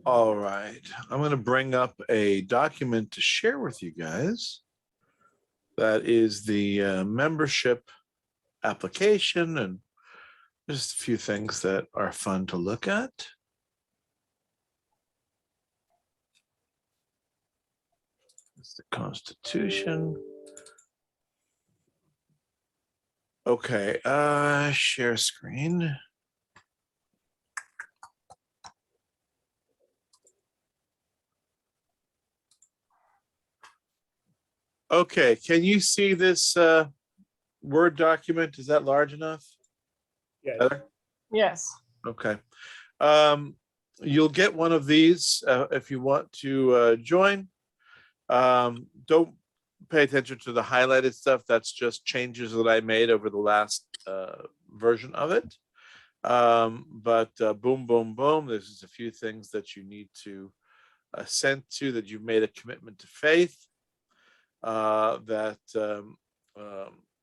All right, I'm going to bring up a document to share with you guys. That is the membership application, and just a few things that are fun to look at. It's the Constitution. Okay, share screen. Okay, can you see this Word document? Is that large enough? Yes. Heather? Yes. Okay. You'll get one of these if you want to join. Don't pay attention to the highlighted stuff. That's just changes that I made over the last version of it. But boom, boom, boom. There's just a few things that you need to assent to, that you've made a commitment to faith, that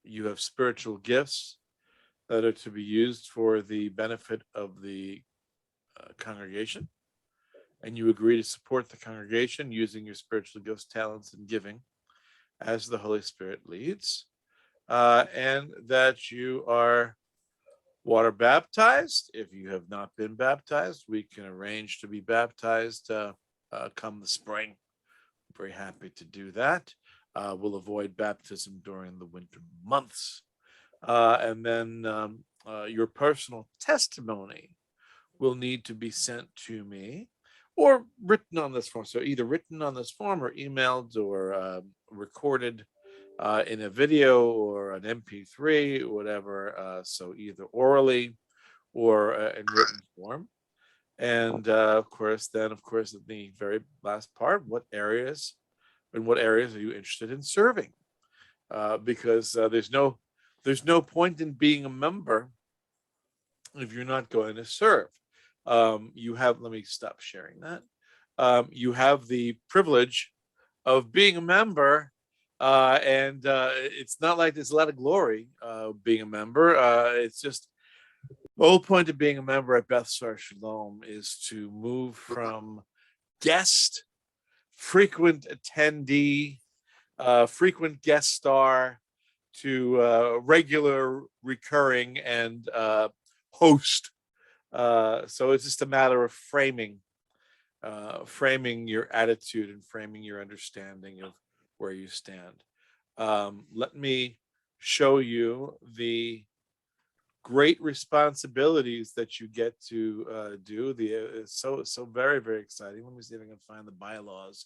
you have spiritual gifts that are to be used for the benefit of the congregation, and you agree to support the congregation using your spiritual gifts, talents, and giving as the Holy Spirit leads, and that you are water baptized. If you have not been baptized, we can arrange to be baptized come the spring. Very happy to do that. We'll avoid baptism during the winter months. And then your personal testimony will need to be sent to me or written on this form. So either written on this form or emailed or recorded in a video or an MP3 or whatever. So either orally or in written form. And of course, in the very last part, in what areas are you interested in serving? Because there's no point in being a member if you're not going to serve. Let me stop sharing that. You have the privilege of being a member, and it's not like there's a lot of glory being a member. It's just the whole point of being a member at Beth Sar Shalom is to move from guest, frequent attendee, frequent guest star to regular, recurring, and host. So it's just a matter of framing your attitude and framing your understanding of where you stand. Let me show you the great responsibilities that you get to do. It's so very, very exciting. Let me see if I can find the bylaws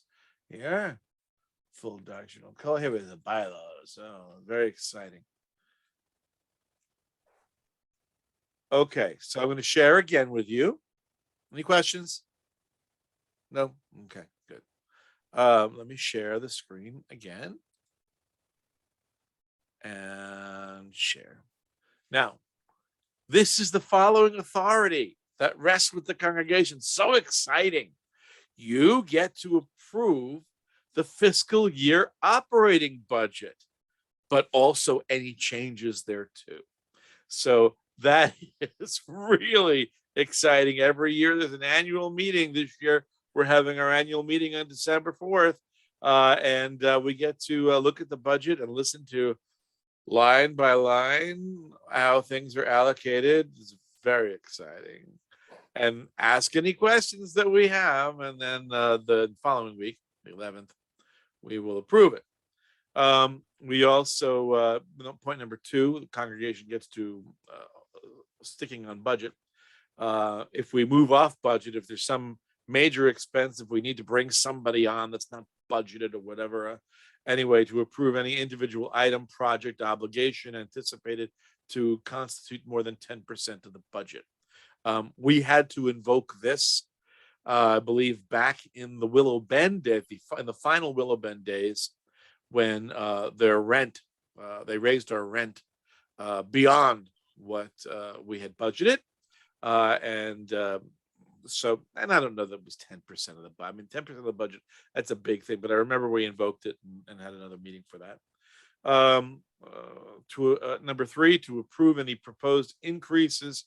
here. Full doctrinal code. Here is the bylaws. Oh, very exciting. Okay, so I'm going to share again with you. Any questions? No? Okay, good. Let me share the screen again. And share. Now, this is the following authority that rests with the congregation. So exciting. You get to approve the fiscal year operating budget, but also any changes there too. So that is really exciting. Every year there's an annual meeting. This year we're having our annual meeting on December 4th, and we get to look at the budget and listen to line by line how things are allocated. It's very exciting. And ask any questions that we have, and then the following week, the 11th, we will approve it. We also, point number 2, the congregation gets to sticking on budget. If we move off budget, if there's some major expense, if we need to bring somebody on that's not budgeted or whatever, anyway, to approve any individual item, project, obligation anticipated to constitute more than 10% of the budget. We had to invoke this, I believe, back in the Willow Bend, in the final Willow Bend days, when their rent, they raised our rent beyond what we had budgeted. So, and I don't know that it was 10% of the budget. I mean, 10% of the budget, that's a big thing, but I remember we invoked it and had another meeting for that. Number 3, to approve any proposed increases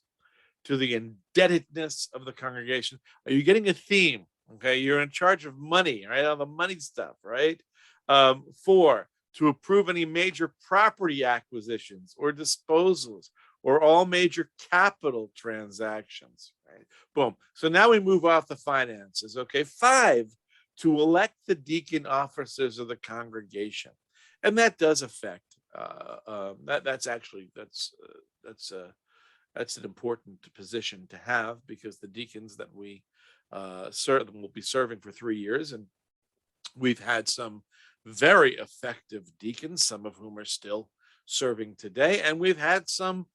to the indebtedness of the congregation. Are you getting a theme? Okay, you're in charge of money, right? All the money stuff, right? 4, to approve any major property acquisitions or disposals or all major capital transactions, right? Boom. So now we move off the finances. Okay, 5, to elect the deacon officers of the congregation, and that does affect that's an important position to have, because the deacons that we will be serving for 3 years, and we've had some very effective deacons, some of whom are still serving today, and we've had some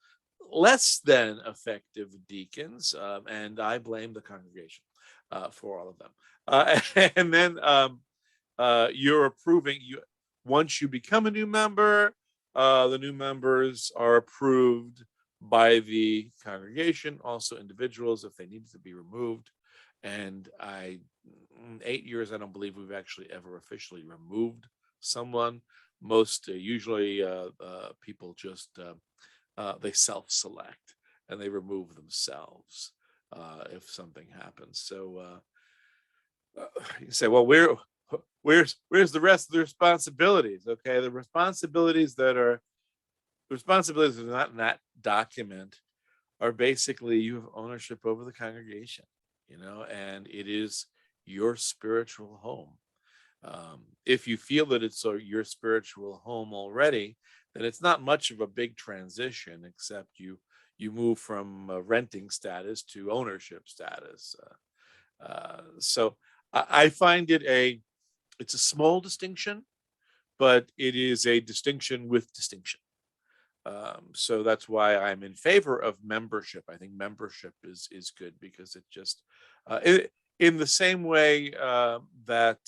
less than effective deacons, and I blame the congregation for all of them. And then you're approving you once you become a new member. The new members are approved by the congregation, also individuals if they need to be removed. And in 8 years, I don't believe we've actually ever officially removed someone. Most usually people just they self-select and they remove themselves if something happens. So you say, well, where's the rest of the responsibilities? Okay, the responsibilities that are not in that document are basically you have ownership over the congregation, and it is your spiritual home. If you feel that it's your spiritual home already, then it's not much of a big transition, except you move from renting status to ownership status. So I find it's a small distinction, but it is a distinction with distinction. So that's why I'm in favor of membership. I think membership is good, because it just in the same way that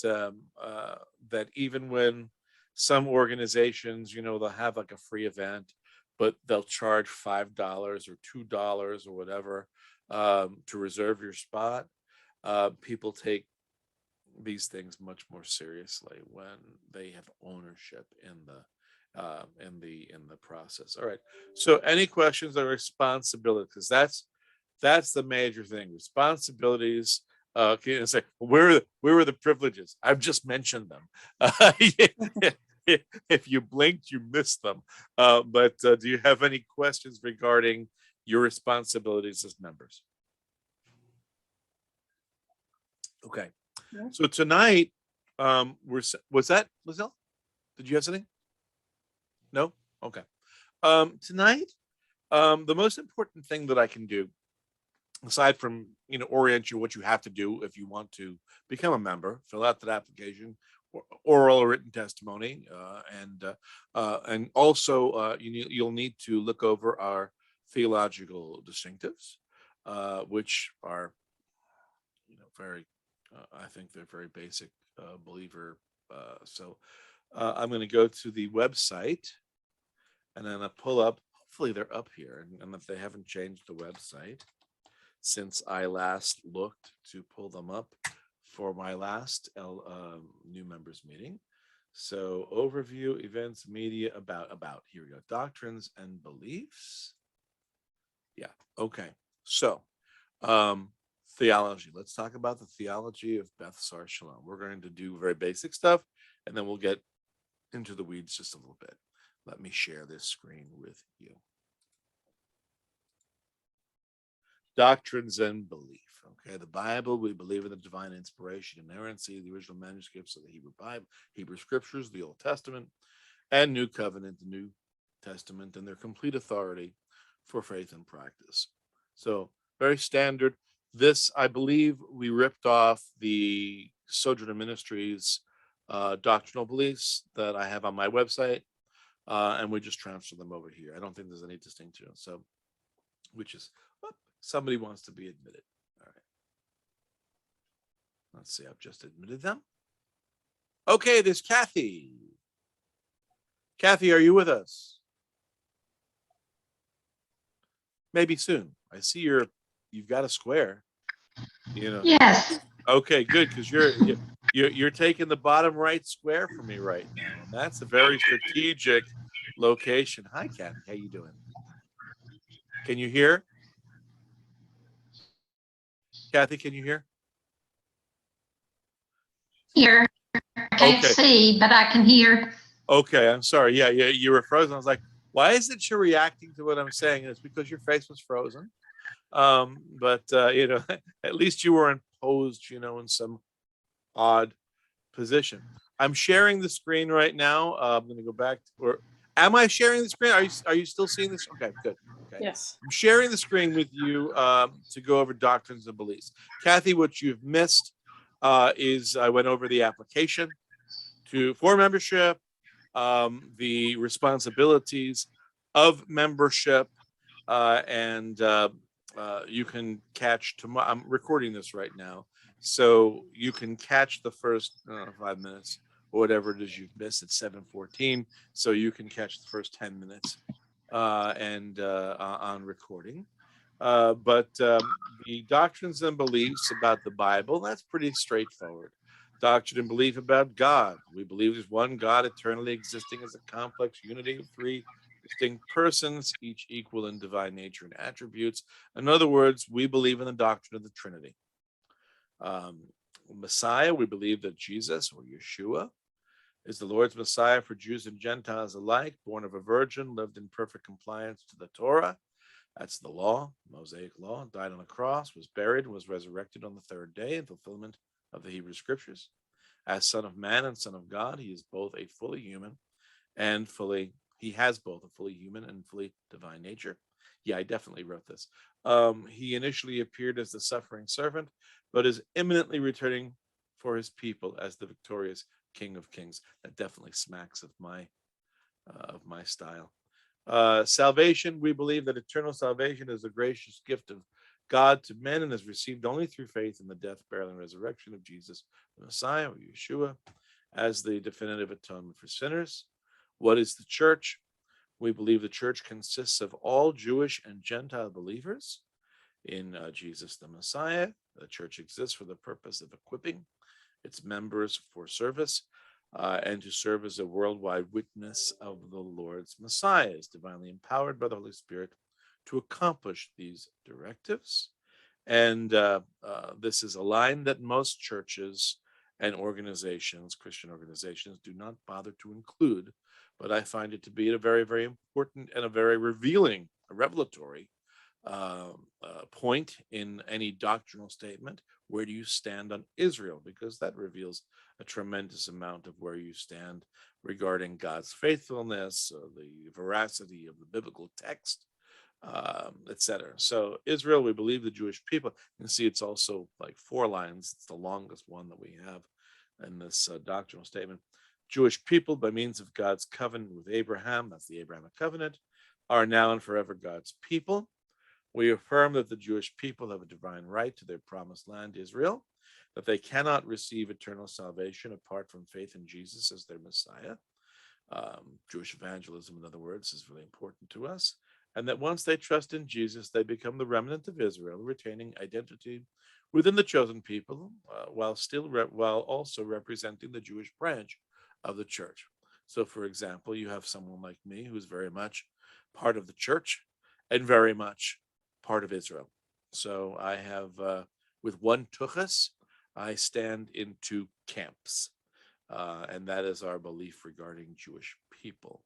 even when some organizations, they'll have like a free event, but they'll charge $5 or $2 or whatever to reserve your spot. People take these things much more seriously when they have ownership in the process. All right. So any questions on responsibilities? Because that's the major thing. Responsibilities. Can you say where are the privileges? I've just mentioned them. If you blinked, you missed them. But do you have any questions regarding your responsibilities as members? Okay. Yeah. So tonight, was that Lizelle? Did you have something? No? Okay. Tonight, the most important thing that I can do, aside from, orient you what you have to do if you want to become a member, fill out that application, oral or written testimony, and also you'll need to look over our theological distinctives, which are, very, I think they're very basic believer. So I'm going to go to the website, and then I pull up. Hopefully they're up here, and if they haven't changed the website since I last looked to pull them up for my last new members meeting. So overview, events, media, about. Here we go. Doctrines and Beliefs. Yeah. Okay. So theology. Let's talk about the theology of Beth Sar Shalom. We're going to do very basic stuff, and then we'll get into the weeds just a little bit. Let me share this screen with you. Doctrines and Belief. Okay, the Bible, we believe in the divine inspiration, inerrancy, the original manuscripts of the Hebrew Bible, Hebrew Scriptures, the Old Testament, and New Covenant, the New Testament, and their complete authority for faith and practice. So very standard. This, I believe, we ripped off the Sojourner Ministries doctrinal beliefs that I have on my website, and we just transfer them over here. I don't think there's any distinction. So, which is, somebody wants to be admitted. All right. Let's see. I've just admitted them. Okay, there's Kathy. Kathy, are you with us? Maybe soon. I see you've got a square. Yes. Okay, good, because you're taking the bottom right square for me right now, and that's a very strategic location. Hi, Kathy. How you doing? Can you hear? Kathy, can you hear? hear. I can't see, but I can hear. Okay, I'm sorry. Yeah, you were frozen. I was like, why is it you're reacting to what I'm saying? And it's because your face was frozen. But at least you weren't posed, in some odd position. I'm sharing the screen right now. I'm going to go back or am I sharing the screen? Are you still seeing this? Okay, good. Okay. Yes. I'm sharing the screen with you to go over doctrines and beliefs. Kathy, what you've missed is I went over the application for membership, the responsibilities of membership, and you can catch tomorrow. I'm recording this right now, so you can catch the first 5 minutes or whatever it is you've missed at 7:14. So you can catch the first 10 minutes and on recording. But the doctrines and beliefs about the Bible, that's pretty straightforward. Doctrine and belief about God. We believe there's one God eternally existing as a complex unity of three distinct persons, each equal in divine nature and attributes. In other words, we believe in the doctrine of the Trinity. Messiah, we believe that Jesus, or Yeshua, is the Lord's Messiah for Jews and Gentiles alike, born of a virgin, lived in perfect compliance to the Torah. That's the law, Mosaic law, died on the cross, was buried, and was resurrected on the third day in fulfillment of the Hebrew Scriptures. As Son of Man and Son of God, he is both a fully human and he has both a fully human and fully divine nature. Yeah, I definitely wrote this. He initially appeared as the suffering servant, but is imminently returning for his people as the victorious King of Kings. That definitely smacks of my style. Salvation, we believe that eternal salvation is a gracious gift of God to men and is received only through faith in the death, burial, and resurrection of Jesus, the Messiah, or Yeshua, as the definitive atonement for sinners. What is the church? We believe the church consists of all Jewish and Gentile believers in Jesus, the Messiah. The church exists for the purpose of equipping its members for service and to serve as a worldwide witness of the Lord's Messiah, is divinely empowered by the Holy Spirit to accomplish these directives. And this is a line that most churches and organizations, Christian organizations, do not bother to include, but I find it to be a very, very important and a very revealing, a revelatory point in any doctrinal statement. Where do you stand on Israel? Because that reveals a tremendous amount of where you stand regarding God's faithfulness, the veracity of the biblical text, etc. So Israel, we believe the Jewish people. You can see it's also like 4 lines. It's the longest one that we have in this doctrinal statement. Jewish people, by means of God's covenant with Abraham, that's the Abrahamic Covenant, are now and forever God's people. We affirm that the Jewish people have a divine right to their promised land, Israel, that they cannot receive eternal salvation apart from faith in Jesus as their Messiah. Jewish evangelism, in other words, is really important to us. And that once they trust in Jesus, they become the remnant of Israel, retaining identity within the chosen people, while also representing the Jewish branch of the church. So, for example, you have someone like me who's very much part of the church and very much part of Israel. So I have, with one tuchus, I stand in 2 camps, and that is our belief regarding Jewish people.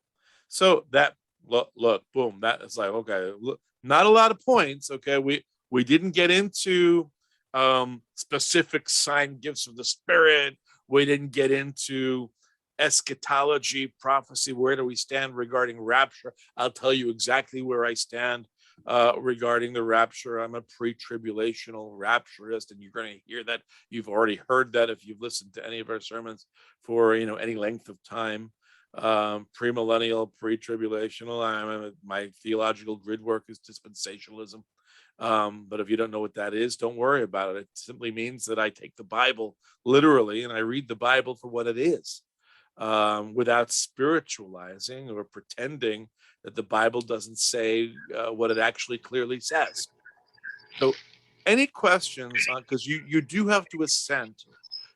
So that look, boom, that is like, okay, look, not a lot of points. Okay, we didn't get into specific sign gifts of the Spirit. We didn't get into eschatology, prophecy. Where do we stand regarding rapture? I'll tell you exactly where I stand regarding the rapture. I'm a pre-tribulational rapturist, and you're going to hear that. You've already heard that if you've listened to any of our sermons for any length of time. Premillennial, pre-tribulational. My theological grid work is dispensationalism. But if you don't know what that is, don't worry about it. It simply means that I take the Bible literally and I read the Bible for what it is, without spiritualizing or pretending that the Bible doesn't say what it actually clearly says. So any questions on, because you do have to assent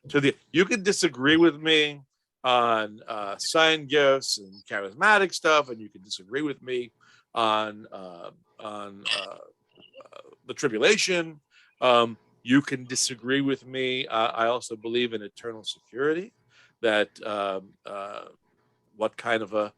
to you can disagree with me on sign gifts and charismatic stuff, and you can disagree with me on the tribulation. You can disagree with me. I also believe in eternal security. That what kind of a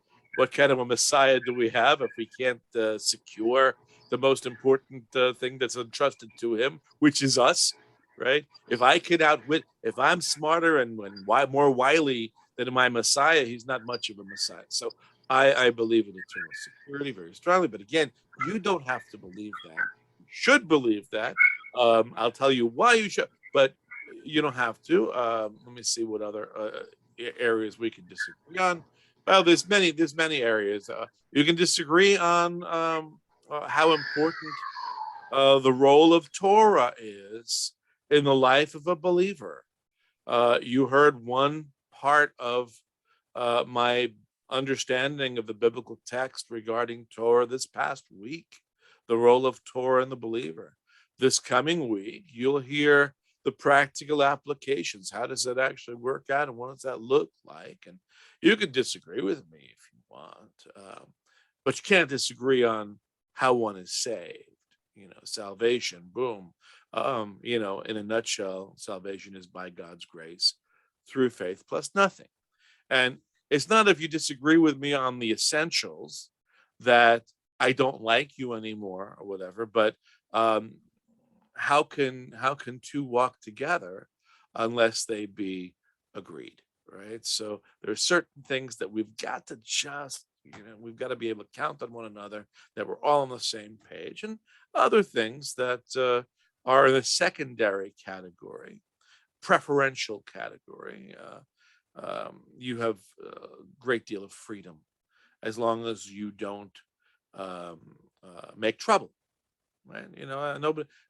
Messiah do we have if we can't secure the most important thing that's entrusted to him, which is us, right? If I can outwit, if I'm smarter and more wily than my Messiah, he's not much of a Messiah. So I believe in eternal security very strongly. But again, you don't have to believe that. You should believe that. I'll tell you why you should, but you don't have to. Let me see what other areas we can disagree on. Well, there's many areas. You can disagree on how important the role of Torah is in the life of a believer. You heard one part of my understanding of the biblical text regarding Torah this past week, the role of Torah in the believer. This coming week, you'll hear the practical applications. How does that actually work out, and what does that look like? And you can disagree with me if you want, but you can't disagree on how one is saved. Salvation, boom. In a nutshell, salvation is by God's grace through faith plus nothing. And it's not if you disagree with me on the essentials that I don't like you anymore or whatever, but how can two walk together unless they be agreed, right? So there are certain things that we've got to just, we've got to be able to count on one another, that we're all on the same page, and other things that are in the secondary category, preferential category. You have a great deal of freedom as long as you don't make trouble, right?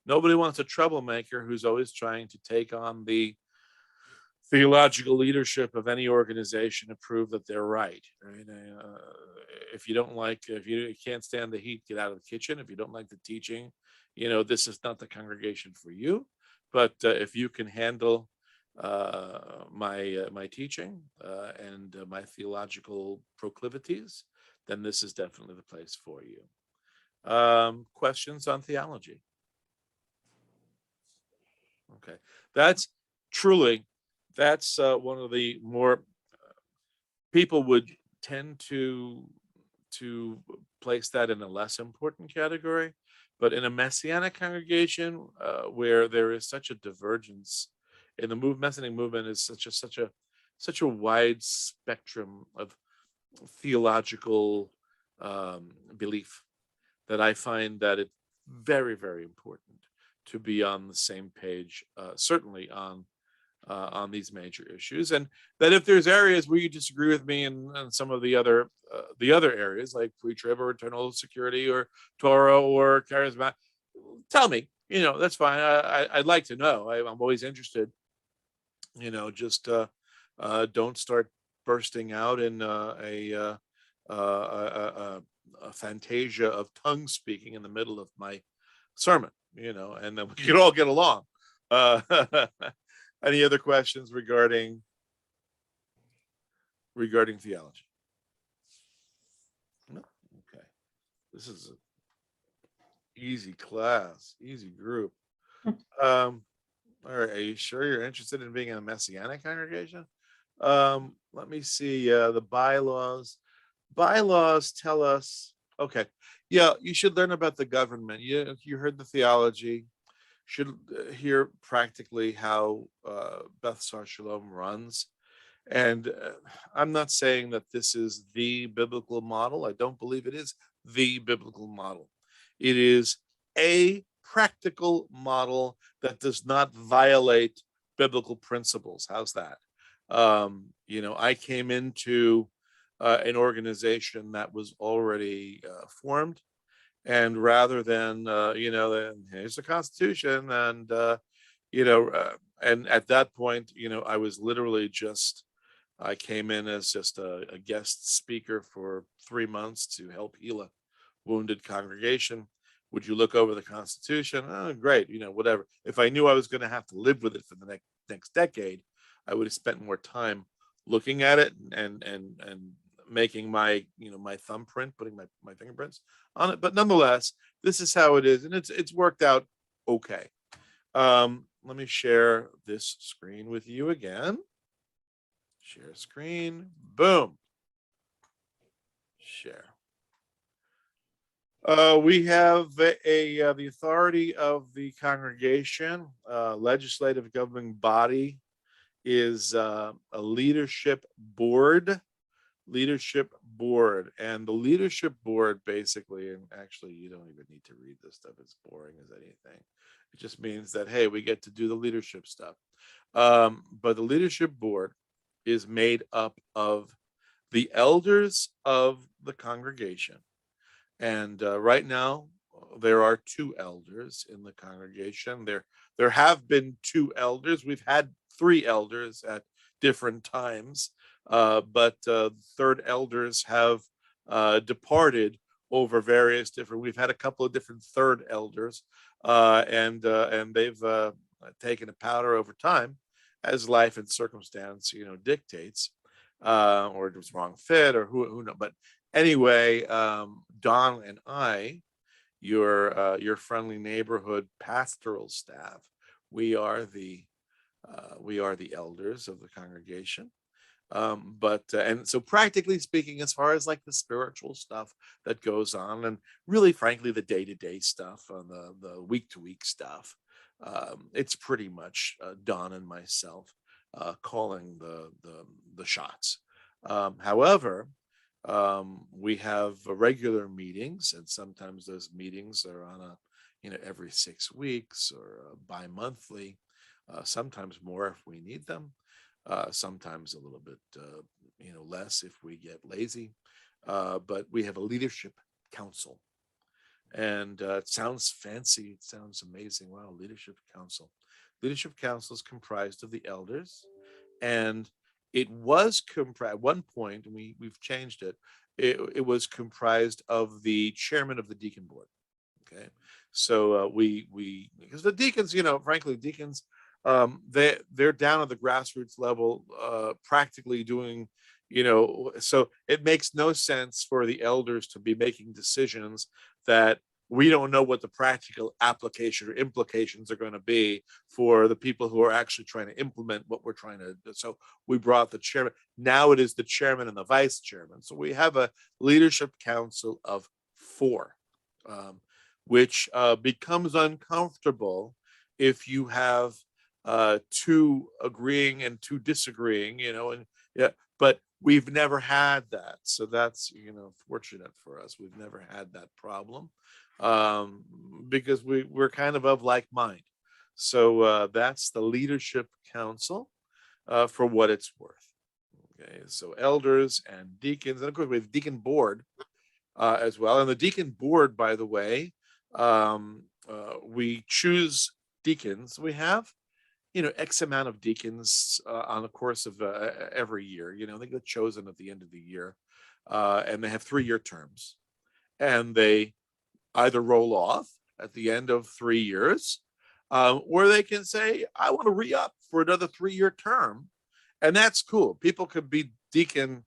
Nobody wants a troublemaker who's always trying to take on the theological leadership of any organization to prove that they're right. If you can't stand the heat, get out of the kitchen. If you don't like the teaching, this is not the congregation for you. But if you can handle my teaching and my theological proclivities, then this is definitely the place for you. Questions on theology? Okay, that's one of the more people would tend to place that in a less important category, but in a Messianic congregation where there is such a divergence in the Messianic movement, is such a wide spectrum of theological belief, that I find that it's very, very important to be on the same page, certainly on these major issues, and that if there's areas where you disagree with me in some of the other areas like pre-trib or eternal security or Torah or charismatic, tell me. That's fine. I'd like to know. I'm always interested. Just don't start bursting out in a fantasia of tongue speaking in the middle of my sermon. And then we can all get along. Any other questions regarding theology? No? Okay. This is an easy class, easy group. All right. Are you sure you're interested in being in a Messianic congregation? Let me see. The bylaws. Bylaws tell us, okay. Yeah, you should learn about the government. You heard the theology. Should hear practically how Beth Sar Shalom runs. And I'm not saying that this is the biblical model. I don't believe it is the biblical model. It is a practical model that does not violate biblical principles. How's that? I came into an organization that was already formed. And rather than, here's the Constitution, and, and at that point, I was literally I came in as just a guest speaker for 3 months to help heal a wounded congregation. Would you look over the Constitution? Oh, great, whatever. If I knew I was going to have to live with it for the next decade, I would have spent more time looking at it and making my thumbprint, putting my fingerprints on it. But nonetheless, this is how it is, and it's worked out okay. let me share this screen with you again. Share screen. Boom. Share. We have the authority of the congregation. Legislative governing body is a leadership board. And the leadership board basically, and actually you don't even need to read this stuff, it's boring as anything. It just means that, hey, we get to do the leadership stuff. But the leadership board is made up of the elders of the congregation. And right now, there are 2 elders in the congregation. There have been 2 elders. We've had 3 elders at different times, but third elders have departed over various different. We've had a couple of different third elders, and they've taken a powder over time, as life and circumstance, dictates, or it was wrong fit, or who knows. But anyway, Don and I, your friendly neighborhood pastoral staff, we are the elders of the congregation. And so practically speaking, as far as like the spiritual stuff that goes on, and really frankly the day-to-day stuff, on the week-to-week stuff, it's pretty much Don and myself calling the shots. However, we have regular meetings, and sometimes those meetings are on a every 6 weeks or bi-monthly, sometimes more if we need them, sometimes a little bit less if we get lazy, but we have a leadership council. And it sounds fancy, it sounds amazing. Wow, leadership council. Leadership council is comprised of the elders, and it was comprised at one point, and we've changed it. It was comprised of the chairman of the deacon board. Okay, so we because the deacons, frankly, deacons, they're down at the grassroots level, practically doing, so it makes no sense for the elders to be making decisions that we don't know what the practical application or implications are going to be for the people who are actually trying to implement what we're trying to do. So we brought the chairman. Now it is the chairman and the vice chairman. So we have a leadership council of 4, which becomes uncomfortable if you have 2 agreeing and 2 disagreeing, and yeah, but we've never had that. So that's, fortunate for us. We've never had that problem, because we're kind of like mind. So that's the leadership council, for what it's worth. Okay, so elders and deacons, and of course we have deacon board as well. And the deacon board, by the way, we choose deacons. We have X amount of deacons on the course of every year. They get chosen at the end of the year, and they have 3-year terms, and they either roll off at the end of 3 years, or they can say, I want to re-up for another 3-year term, and that's cool. People could be deacon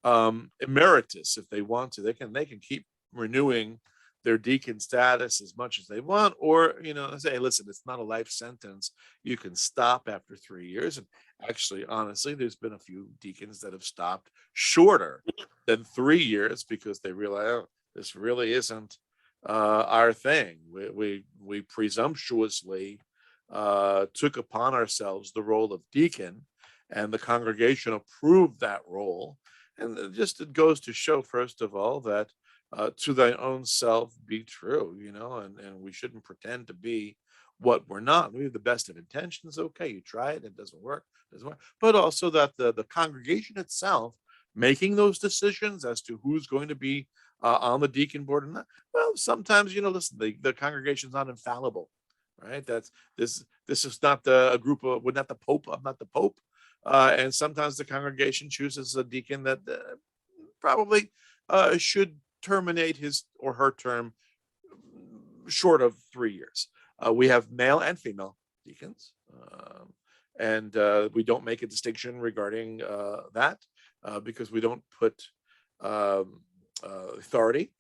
emeritus if they want to. They can keep renewing their deacon status as much as they want, or say, listen, it's not a life sentence. You can stop after 3 years. And actually, honestly, there's been a few deacons that have stopped shorter than 3 years because they realize, oh, this really isn't our thing. We presumptuously took upon ourselves the role of deacon, and the congregation approved that role. And it goes to show, first of all, that to thy own self be true, and we shouldn't pretend to be what we're not. We have the best of intentions. Okay, you try it, it doesn't work. But also that the congregation itself making those decisions as to who's going to be on the deacon board and not. Well, sometimes, listen, the congregation's not infallible, right? This is not a group of, we're not the Pope. I'm not the Pope. And sometimes the congregation chooses a deacon that probably should terminate his or her term short of 3 years. We have male and female deacons, and we don't make a distinction regarding that because we don't put authority.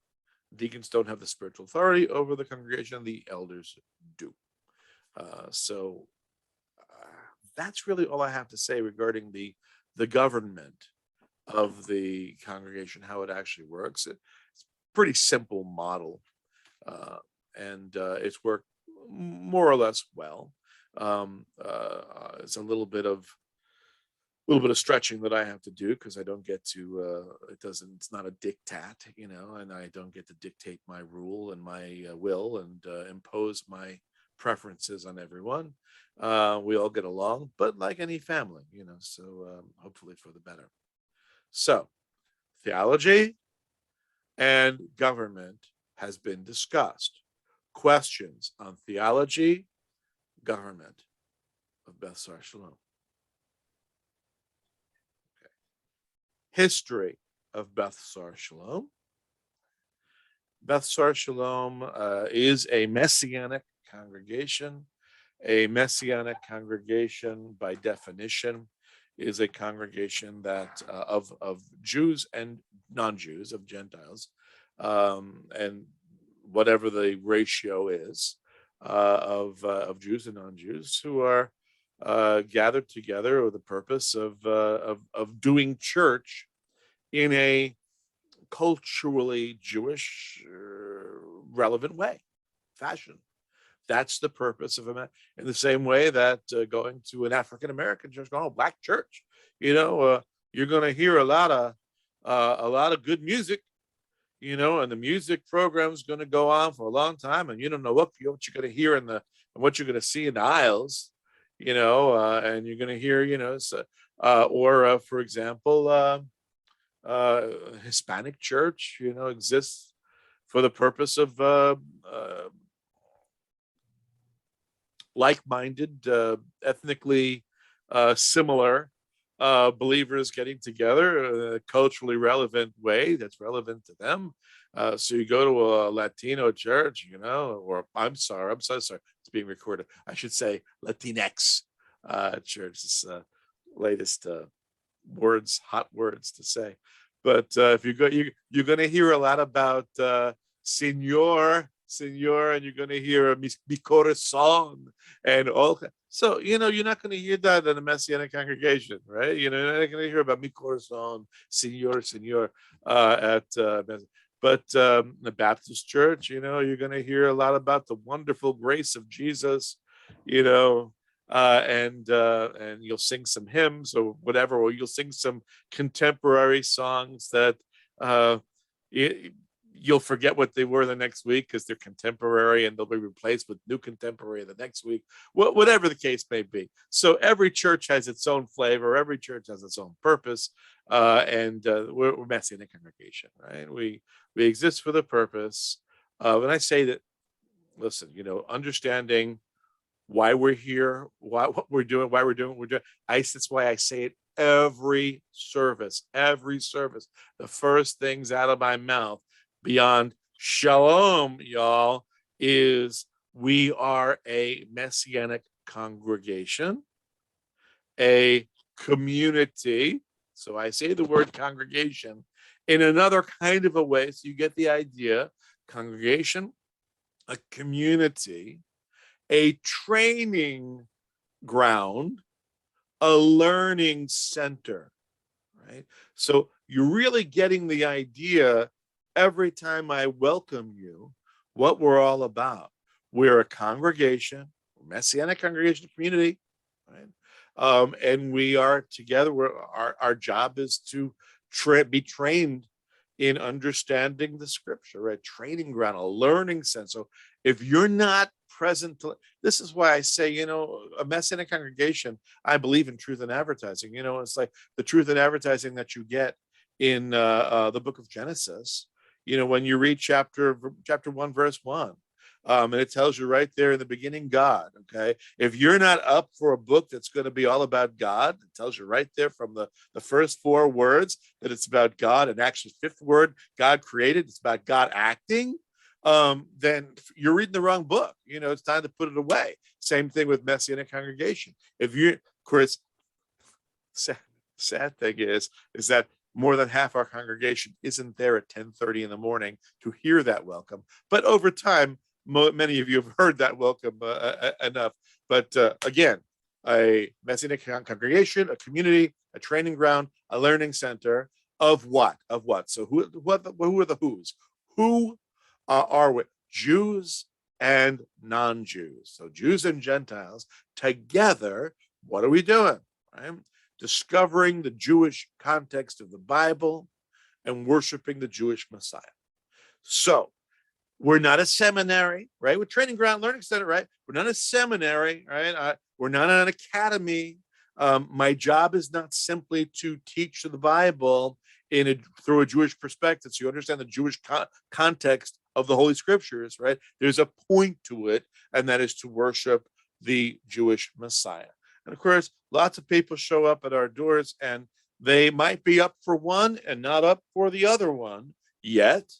Deacons don't have the spiritual authority over the congregation. The elders do. So that's really all I have to say regarding the government of the congregation, how it actually works. It's a pretty simple model, and it's worked more or less well. It's a little bit of stretching that I have to do because I don't get to. It's not a diktat, and I don't get to dictate my rule and my will and impose my preferences on everyone. We all get along, but like any family, so hopefully for the better. So, theology and government has been discussed. Questions on theology, government of Beth Sar Shalom. Okay. History of Beth Sar Shalom. Beth Sar Shalom is a Messianic congregation. A Messianic congregation, by definition, is a congregation that of Jews and non-Jews, of Gentiles, and whatever the ratio is of Jews and non-Jews, who are gathered together with the purpose of doing church in a culturally Jewish relevant fashion. That's the purpose of a in the same way that going to an African American church, black church, you're going to hear a lot of good music, and the music program is going to go on for a long time, and you don't know what you're going to hear and what you're going to see in the aisles, and you're going to hear, or for example, Hispanic church, exists for the purpose of like-minded, ethnically similar believers getting together in a culturally relevant way that's relevant to them. So you go to a Latino church, or I'm so sorry, it's being recorded. I should say Latinx church. This latest hot words to say. But if you go, you're going to hear a lot about Senor, and you're going to hear mi corazón and all. So, you're not going to hear that in a Messianic congregation, right? You're not going to hear about mi corazón, Senor, at but the Baptist church, you're going to hear a lot about the wonderful grace of Jesus, and you'll sing some hymns or whatever, or you'll sing some contemporary songs that you'll forget what they were the next week because they're contemporary, and they'll be replaced with new contemporary the next week, whatever the case may be. So every church has its own flavor, every church has its own purpose, and we're Messianic congregation, right? We exist for the purpose. When I say that, listen, understanding why we're here, what we're doing, why we're doing what we're doing. That's why I say it every service. The first things out of my mouth beyond shalom, y'all, is we are a Messianic congregation, a community. So I say the word congregation in another kind of a way, so you get the idea. Congregation, a community, a training ground, a learning center, right? So you're really getting the idea every time I welcome you, what we're all about. We're a congregation, Messianic congregation community, right? And we are together. Our job is to be trained in understanding the scripture, right? Training ground, a learning sense. So if you're not present, this is why I say, a Messianic congregation, I believe in truth in advertising. It's like the truth in advertising that you get in the book of Genesis, when you read chapter 1, verse 1. And it tells you right there in the beginning, God, okay? If you're not up for a book that's going to be all about God, it tells you right there from the first 4 words that it's about God, and actually 5th word, God created, it's about God acting, then you're reading the wrong book. It's time to put it away. Same thing with Messianic congregation. If you, of course, sad thing is that more than half our congregation isn't there at 10:30 in the morning to hear that welcome. But over time, many of you have heard that welcome enough. But again, a Messianic congregation, a community, a training ground, a learning center of what? Of what? So who are the who's? Who are we? Jews and non-Jews. So Jews and Gentiles together. What are we doing? Right? Discovering the Jewish context of the Bible and worshiping the Jewish Messiah. So we're not a seminary, right? We're training ground, learning center, right? We're not a seminary, right? We're not an academy. My job is not simply to teach the Bible through a Jewish perspective, so you understand the Jewish context of the Holy Scriptures, right? There's a point to it, and that is to worship the Jewish Messiah. And of course, lots of people show up at our doors, and they might be up for one and not up for the other one yet.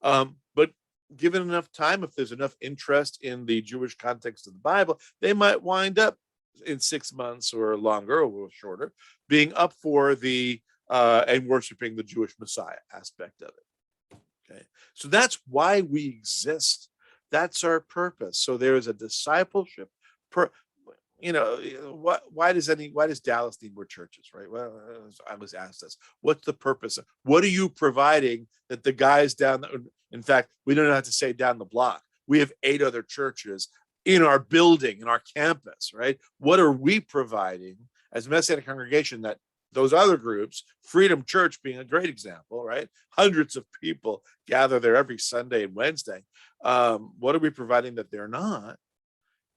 But given enough time, if there's enough interest in the Jewish context of the Bible, they might wind up in 6 months or longer, or a little shorter, being up for the and worshiping the Jewish Messiah aspect of it. Okay, so that's why we exist. That's our purpose. So there is a discipleship. Why does Dallas need more churches, right? Well, I was asked this. What's the purpose? What are you providing that the guys in fact, we don't have to say down the block. We have 8 other churches in our building, in our campus, right? What are we providing as a Messianic congregation that those other groups, Freedom Church being a great example, right? Hundreds of people gather there every Sunday and Wednesday. What are we providing that they're not?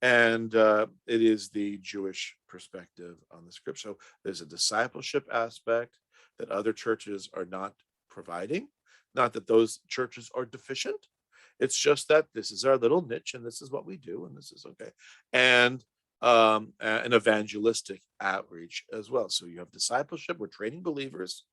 And it is the Jewish perspective on the scripture. So there's a discipleship aspect that other churches are not providing. Not that those churches are deficient. It's just that this is our little niche, and this is what we do, and this is okay. And an evangelistic outreach as well. So you have discipleship. We're training believers,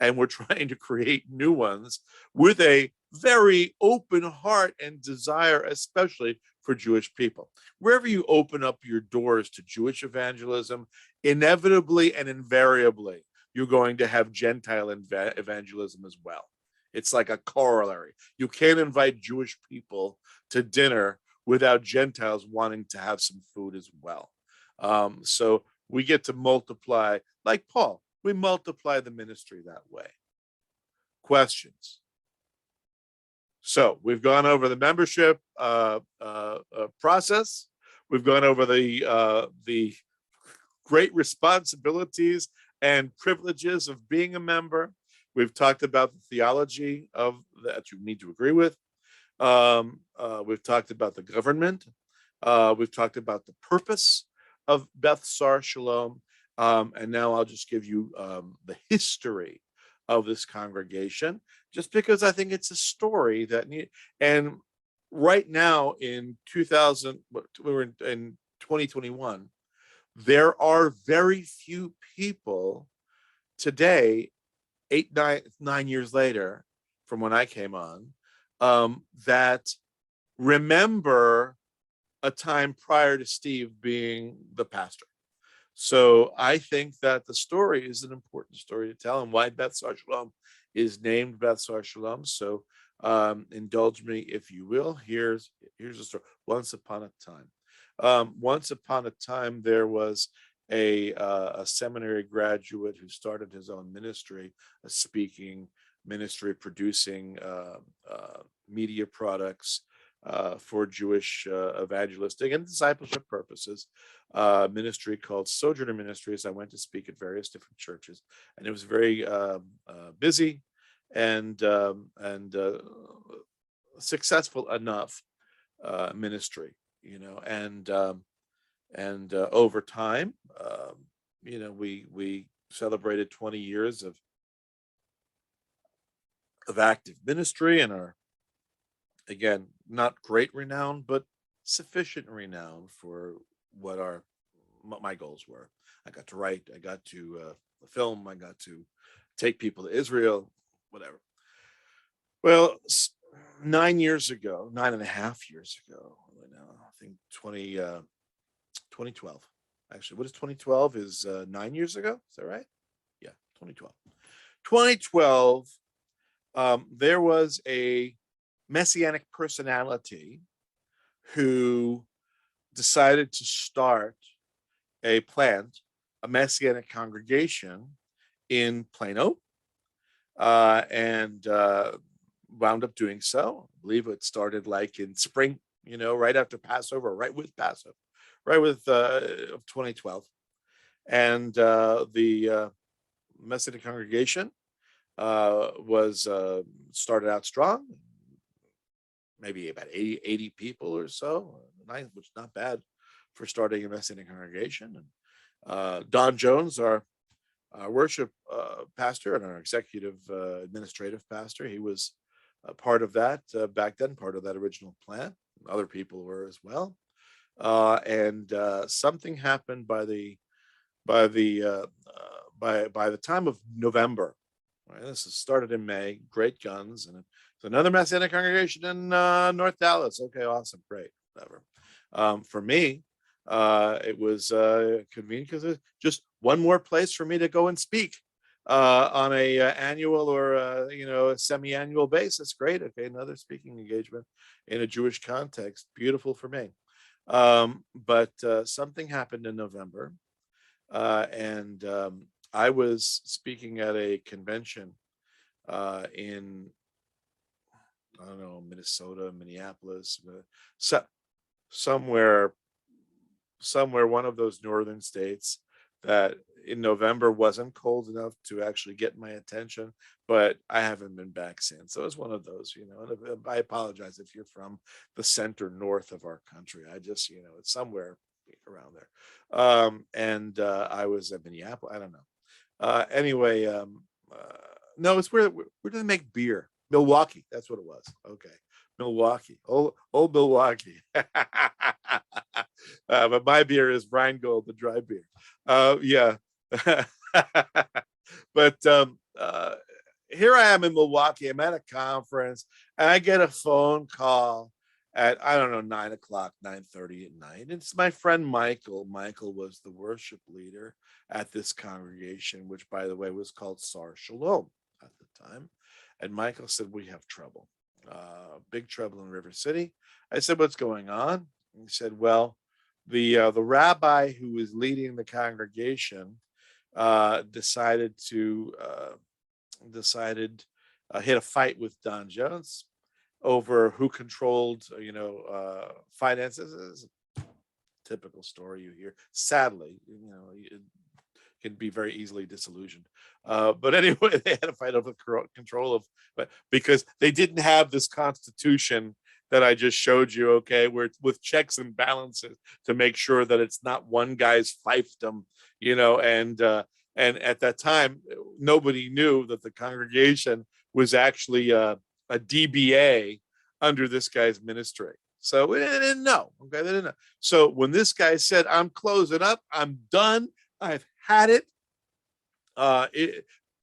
and we're trying to create new ones with a very open heart and desire, especially for Jewish people. Wherever you open up your doors to Jewish evangelism, inevitably and invariably, you're going to have Gentile evangelism as well. It's like a corollary. You can't invite Jewish people to dinner without Gentiles wanting to have some food as well. So we get to multiply, like Paul, we multiply the ministry that way. Questions? So we've gone over the membership process. We've gone over the great responsibilities and privileges of being a member. We've talked about the theology of that you need to agree with. We've talked about the government. We've talked about the purpose of Beth Sar Shalom. And now I'll just give you the history of this congregation, just because I think it's a story that and right now in 2021, there are very few people today, 9 years later from when I came on, that remember a time prior to Steve being the pastor. So I think that the story is an important story to tell, and why Beth Sar Shalom is named Beth Sar Shalom. So indulge me, if you will. Here's the story. Once upon a time, there was a seminary graduate who started his own ministry, a speaking ministry, producing media products for Jewish evangelistic and discipleship purposes, ministry called Sojourner Ministries. I went to speak at various different churches, and it was very busy and successful enough ministry, and over time, we celebrated 20 years of active ministry, and are, again, not great renown, but sufficient renown for what my goals were. I got to write, I got to film, I got to take people to Israel, whatever. Well, 9 years ago, 9.5 years ago, I think 2012. Actually, what is 2012? Is 9 years ago? Is that right? Yeah, 2012. 2012, there was a Messianic personality who decided to start planned a Messianic congregation in Plano, and wound up doing so. I believe it started like in spring, right after Passover, right with Passover, right with 2012. And the Messianic congregation was started out strong, maybe about 80 people or so, which is not bad for starting a Messianic congregation. And Don Jones, our worship pastor and our executive administrative pastor, he was a part of that back then, part of that original plan. Other people were as well. And something happened by the time of November. Right? This is started in May. Great guns, and it's another Messianic congregation in North Dallas. Okay, awesome, great, whatever. For me, it was convenient because it's just one more place for me to go and speak on a annual or a semi-annual basis. Great. Okay, another speaking engagement in a Jewish context. Beautiful for me. But something happened in November, and I was speaking at a convention in, I don't know, Minnesota, Minneapolis, somewhere, one of those northern states that in November wasn't cold enough to actually get my attention, but I haven't been back since. So it's one of those, and I apologize if you're from the center north of our country. I just, it's somewhere around there. And I was at Minneapolis. I don't know. Anyway, no, it's where do they make beer? Milwaukee. That's what it was. Okay. Milwaukee, old Milwaukee. But my beer is Rheingold, the dry beer. Yeah. But here I am in Milwaukee. I'm at a conference, and I get a phone call at, I don't know, 9 o'clock, 9:30 at night. It's my friend Michael. Michael was the worship leader at this congregation, which, by the way, was called Sarshalam at the time. And Michael said, "We have trouble. Big trouble in River City." I said, "What's going on?" And he said, "Well, the rabbi who was leading the congregation decided hit a fight with Don Jones over who controlled finances." Typical story you hear. Sadly, you can be very easily disillusioned. But anyway, they had a fight over control of, but because they didn't have this constitution that I just showed you, okay, where with checks and balances to make sure that it's not one guy's fiefdom, and at that time, nobody knew that the congregation was actually a DBA under this guy's ministry. So they didn't know. Okay, they didn't know. So when this guy said, "I'm closing up, I'm done, I've had it,"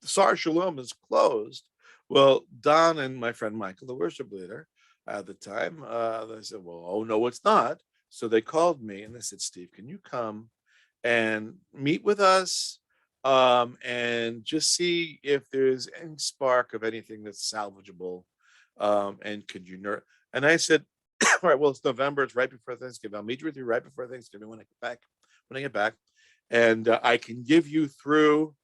Sarshalam is closed. Well, Don and my friend Michael, the worship leader at the time, they said, "Well, oh no, it's not." So they called me and they said, "Steve, can you come and meet with us and just see if there's any spark of anything that's salvageable? And could you nurture?" And I said, "All right, well, it's November. It's right before Thanksgiving. I'll meet with you right before Thanksgiving when I get back. And I can give you through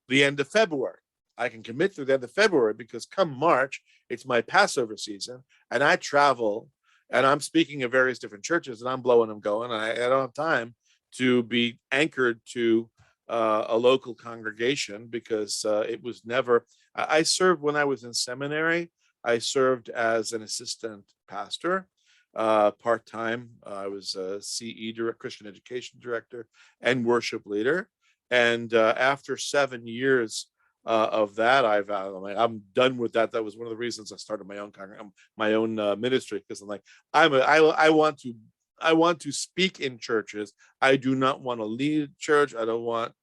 the end of February. I can commit through the end of February because come March, it's my Passover season, and I travel, and I'm speaking at various different churches, and I'm blowing them going, and I don't have time to be anchored to a local congregation because it was never." I served when I was in seminary. I served as an assistant pastor, part-time. I was a CE director, Christian education director, and worship leader. And after 7 years of that, I'm done with that. That was one of the reasons I started my own ministry, because I'm like, I want to speak in churches. I do not want to lead church. I don't want,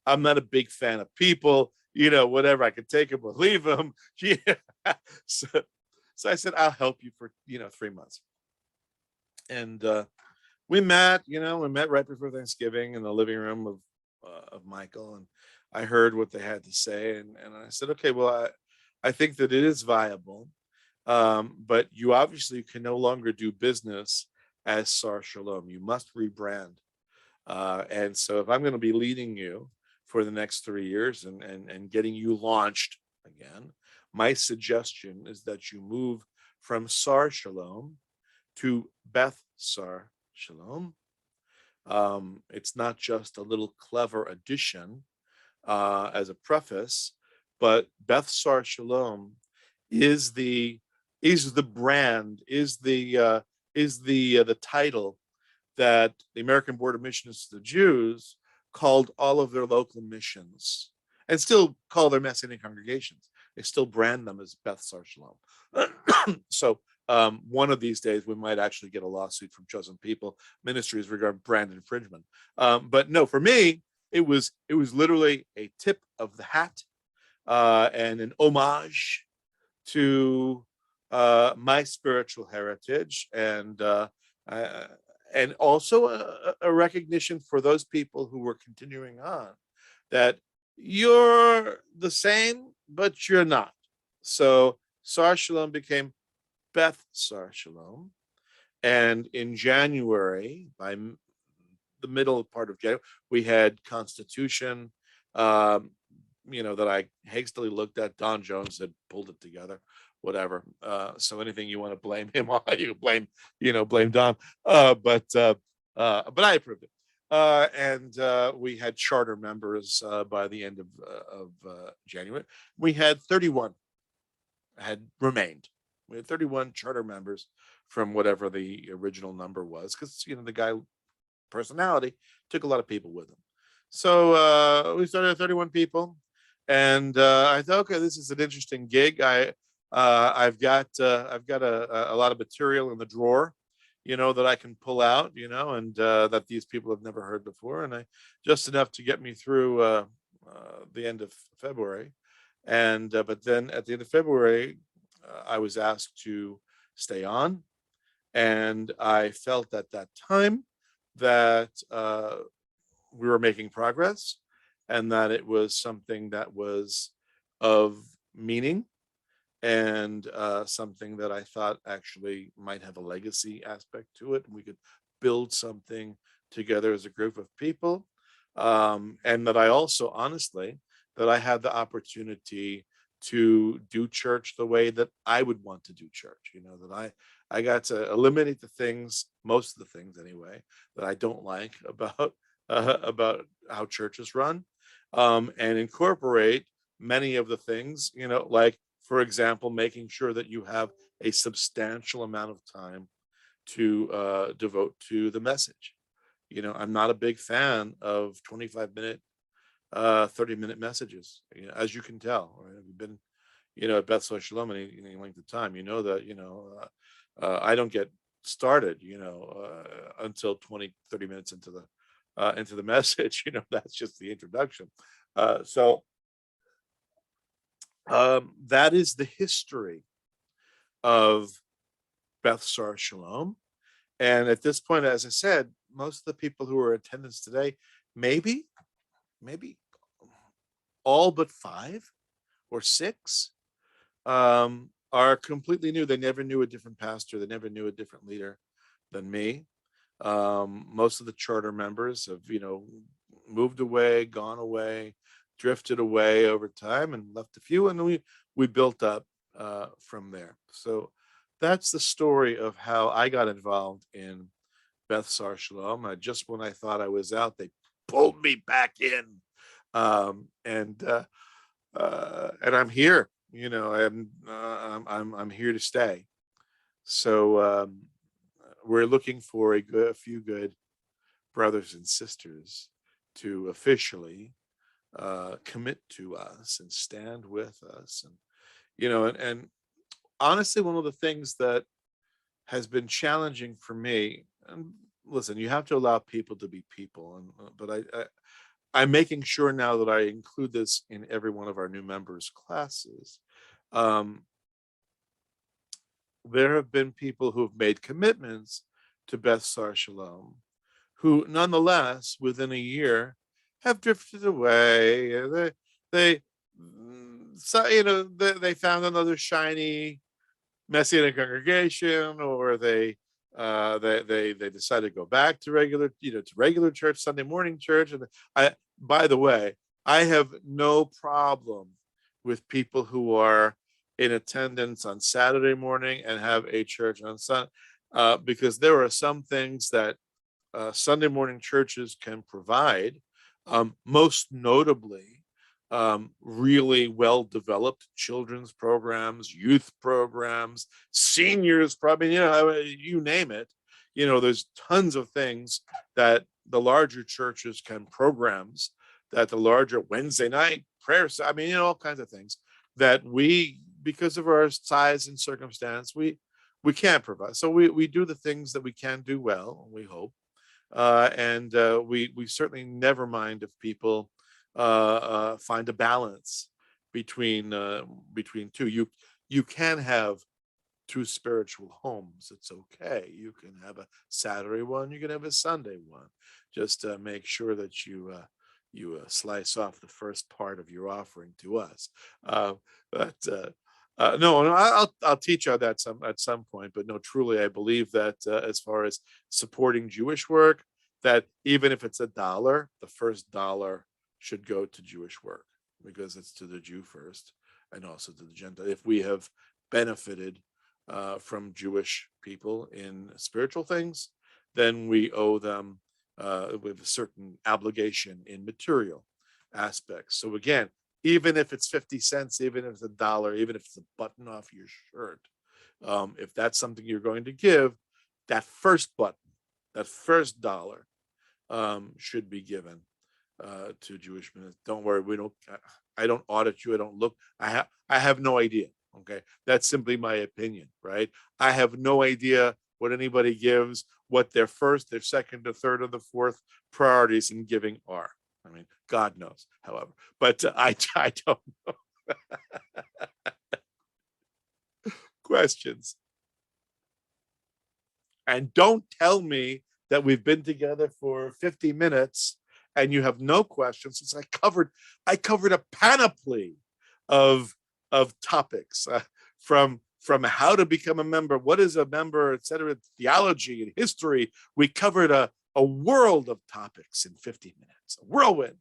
I'm not a big fan of people, whatever. I could take them or leave them. So I said, "I'll help you for, 3 months." And we met right before Thanksgiving in the living room of Michael, and I heard what they had to say, and I said, "Okay, well, I think that it is viable, but you obviously can no longer do business as Sar Shalom. You must rebrand." And so if I'm going to be leading you for the next 3 years and getting you launched again, my suggestion is that you move from Sarshalam to Beth Sar Shalom. It's not just a little clever addition as a preface, but Beth Sar Shalom is the brand, is the title that the American Board of Missions to the Jews called all of their local missions, and still call their Messianic congregations. They still brand them as Beth Sar Shalom. So one of these days we might actually get a lawsuit from Chosen People Ministries regarding brand infringement. But no, for me, it was literally a tip of the hat and an homage to my spiritual heritage, and also a recognition for those people who were continuing on that you're the same, but you're not. So Sarshalam became Beth Sar Shalom, and in January, by the middle part of January, we had Constitution, that I hastily looked at. Don Jones had pulled it together, whatever. So anything you want to blame him on, you blame Don. But I approved it. And we had charter members by the end of January. We had 31 had remained. We had 31 charter members from whatever the original number was, because the guy personality took a lot of people with him. So we started at 31 people, and I thought, okay, this is an interesting gig. I've got a lot of material in the drawer, that I can pull out, and that these people have never heard before, and just enough to get me through the end of February. And but then at the end of February, I was asked to stay on, and I felt at that time that we were making progress, and that it was something that was of meaning, and something that I thought actually might have a legacy aspect to it, and we could build something together as a group of people, and that I also, honestly, that I had the opportunity to do church the way that I would want to do church. That I got to eliminate the things, most of the things anyway, that I don't like about how churches run, and incorporate many of the things, like, for example, making sure that you have a substantial amount of time to devote to the message. I'm not a big fan of 25-minute, 30-minute messages, as you can tell. Right? If you've been, at Beth Sar Shalom any length of time, that, I don't get started, until 20-30 minutes into the message. That's just the introduction. So that is the history of Beth Sar Shalom. And at this point, as I said, most of the people who are in attendance today, maybe all but 5 or 6 are completely new. They never knew a different pastor. They never knew a different leader than me. Most of the charter members have, moved away, gone away, drifted away over time, and left a few, and we built up from there. So that's the story of how I got involved in Beth Sar Shalom. Just when I thought I was out, they pulled me back in, and I'm here. I'm here to stay. So we're looking for a few good brothers and sisters to officially commit to us and stand with us, and honestly, one of the things that has been challenging for me, and listen, you have to allow people to be people, but I'm making sure now that I include this in every one of our new members' classes. There have been people who have made commitments to Beth Sar Shalom, who nonetheless, within a year, have drifted away. They found another shiny Messianic congregation, or they They decided to go back to regular church, Sunday morning church. And by the way, I have no problem with people who are in attendance on Saturday morning and have a church on Sunday, because there are some things that Sunday morning churches can provide, most notably really well-developed children's programs, youth programs, seniors, probably, you name it. There's tons of things that the larger churches can programs, that the larger Wednesday night prayers, all kinds of things that we, because of our size and circumstance, we can't provide. So we do the things that we can do well, we hope. And we certainly never mind if people find a balance between two. You can have two spiritual homes. It's okay. You can have a Saturday one. You can have a Sunday one. Just make sure that you slice off the first part of your offering to us. No, I'll teach you that at some point. But no, truly, I believe that as far as supporting Jewish work, that even if it's $1, the first dollar should go to Jewish work, because it's to the Jew first and also to the Gentile. If we have benefited from Jewish people in spiritual things, then we owe them with a certain obligation in material aspects. So again, even if it's 50 cents, even if it's $1, even if it's a button off your shirt, if that's something you're going to give, that first button, that first dollar should be given to Jewish ministers. Don't worry, I don't audit you. I don't look. I have no idea. Okay, that's simply my opinion, right? I have no idea what anybody gives, what their first, their second, their third, or the fourth priorities in giving are. I mean, God knows, however, but I don't know. Questions? And don't tell me that we've been together for 50 minutes and you have no questions, since I covered a panoply of topics, from how to become a member, what is a member, etc., theology and history. We covered a world of topics in 50 minutes, a whirlwind.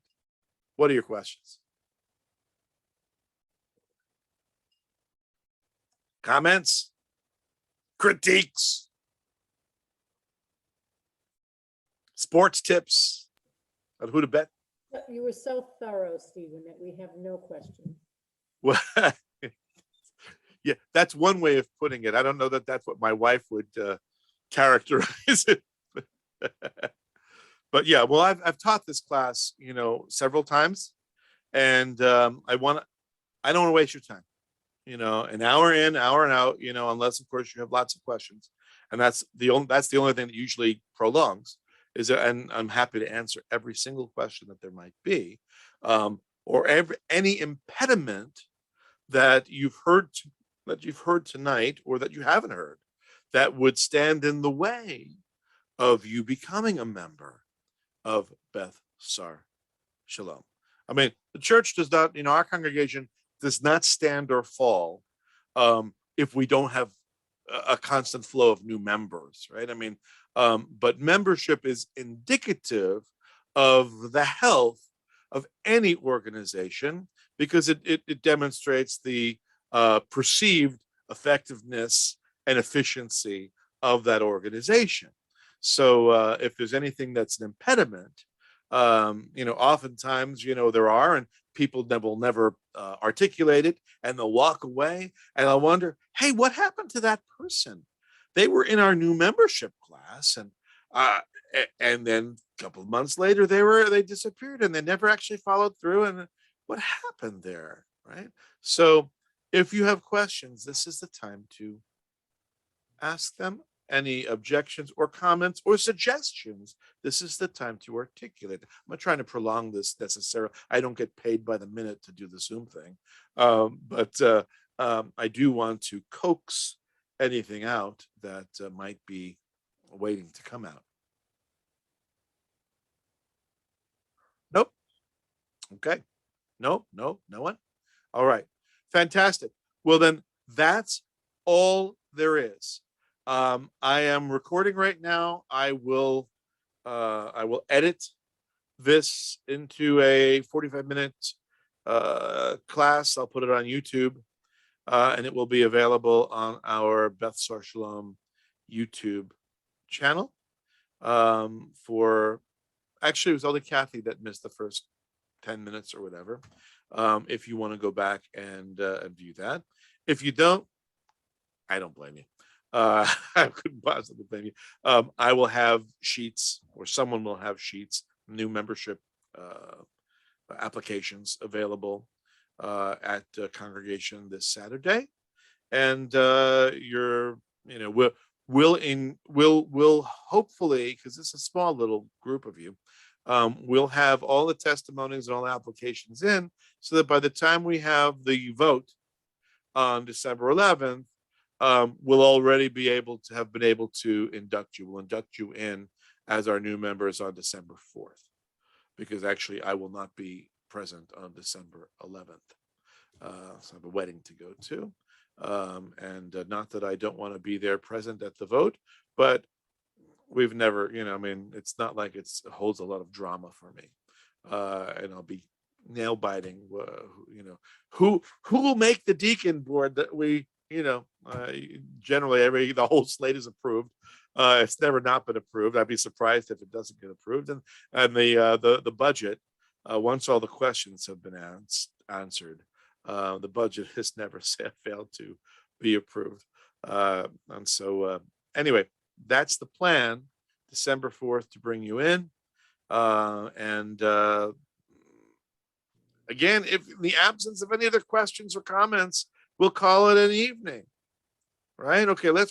What are your questions? Comments? Critiques? Sports tips on who to bet? You were so thorough, Stephen, that we have no question. Well, yeah, that's one way of putting it. I don't know that that's what my wife would characterize it. But yeah, well, I've taught this class, several times, and I don't want to waste your time. An hour in, hour and out. Unless of course you have lots of questions, and that's the only thing that usually prolongs. And I'm happy to answer every single question that there might be, or any impediment that you've heard tonight, or that you haven't heard, that would stand in the way of you becoming a member of Beth Sar Shalom. I mean, the church does not, our congregation does not stand or fall if we don't have a constant flow of new members, right? I mean, but membership is indicative of the health of any organization, because it demonstrates the perceived effectiveness and efficiency of that organization. So if there's anything that's an impediment, oftentimes, there are, and people will never articulate it, and they'll walk away, and I'll wonder, hey, what happened to that person? They were in our new membership class, and then a couple of months later, they disappeared, and they never actually followed through. And what happened there, right? So if you have questions, this is the time to ask them. Any objections or comments or suggestions, this is the time to articulate. I'm not trying to prolong this necessarily. I don't get paid by the minute to do the Zoom thing, but I do want to coax anything out that might be waiting to come out. Nope. Okay. No one. All right. Fantastic. Well, then that's all there is. I am recording right now. I will edit this into a 45-minute class. I'll put it on YouTube, and it will be available on our Beth Sar Shalom YouTube channel. Actually, it was only Kathy that missed the first 10 minutes or whatever. If you want to go back and view that. If you don't, I don't blame you. I couldn't possibly blame you. I will have sheets, or someone will have sheets, new membership applications available at congregation this Saturday, and we'll hopefully, because it's a small little group of you, we'll have all the testimonies and all the applications in, so that by the time we have the vote on December 11th, we'll already be able to induct you. We'll induct you in as our new members on December 4th, because actually I will not be present on December 11th. So I have a wedding to go to. And not that I don't want to be there present at the vote, but we've never, it's not like it holds a lot of drama for me. And I'll be nail biting, who will make the deacon board that we, generally the whole slate is approved. It's never not been approved. I'd be surprised if it doesn't get approved. And the budget, once all the questions have been answered, the budget has never failed to be approved. And so anyway, that's the plan, December 4th, to bring you in. Again, if in the absence of any other questions or comments, we'll call it an evening. Right? Okay, let's